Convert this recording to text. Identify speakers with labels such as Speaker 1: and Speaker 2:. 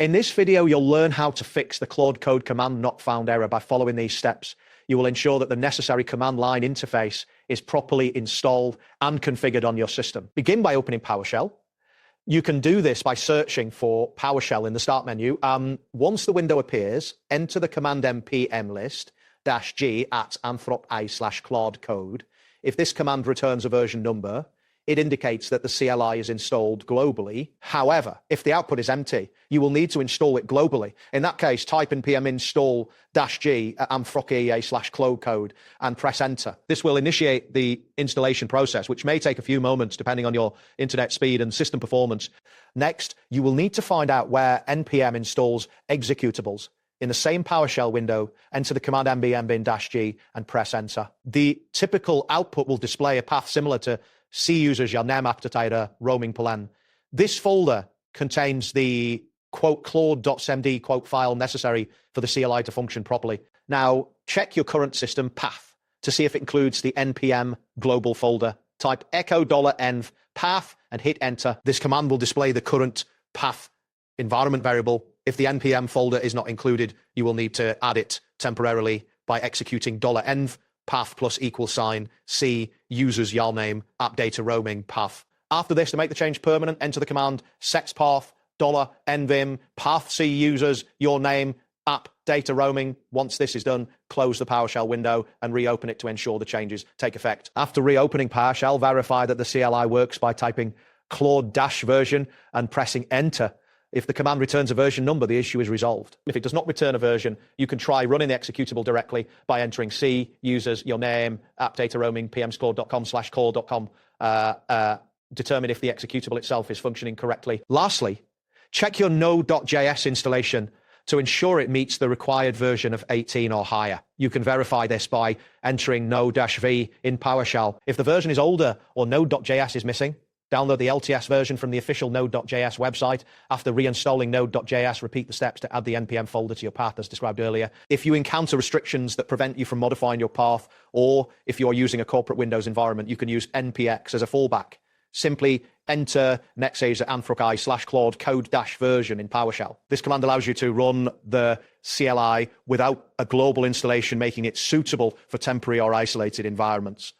Speaker 1: In this video, you'll learn how to fix the Claude Code command not found error by following these steps. You will ensure that the necessary command line interface is properly installed and configured on your system. Begin by opening PowerShell. You can do this by searching for PowerShell in the Start menu. Once the window appears, enter the command npm list -g at anthrop.ai/Claude Code. If this command returns a version number, it indicates that the CLI is installed globally. However, if the output is empty, you will need to install it globally. In that case, type npm install -g at anthrop.ai/Claude Code and press enter. This will initiate the installation process, which may take a few moments depending on your internet speed and system performance. Next, you will need to find out where npm installs executables. In the same PowerShell window, enter the command npm bin-g and press enter. The typical output will display a path similar to C users your name app data roaming plan. This folder contains the Claude.smd file necessary for the CLI to function properly. Now, check your current system path to see if it includes the npm global folder. Type echo $env path and hit enter. This command will display the current path environment variable. If the npm folder is not included, you will need to add it temporarily by executing $env path plus =, C, user's YARL name, app data roaming path. After this, to make the change permanent, enter the command setspath $nvim path C users, your name, app data roaming. Once this is done, close the PowerShell window and reopen it to ensure the changes take effect. After reopening PowerShell, verify that the CLI works by typing Claude-version and pressing enter. If the command returns a version number, the issue is resolved. If it does not return a version, you can try running the executable directly by entering C, users, your name, app data roaming, pmsclaude.com/call.com, determine if the executable itself is functioning correctly. Lastly, check your node.js installation to ensure it meets the required version of 18 or higher. You can verify this by entering node-v in PowerShell. If the version is older or node.js is missing, download the LTS version from the official node.js website. After reinstalling node.js, repeat the steps to add the npm folder to your path as described earlier. If you encounter restrictions that prevent you from modifying your path, or if you're using a corporate Windows environment, you can use npx as a fallback. Simply enter netsays at anthrop.ai/Claude Code-version in PowerShell. This command allows you to run the CLI without a global installation, making it suitable for temporary or isolated environments.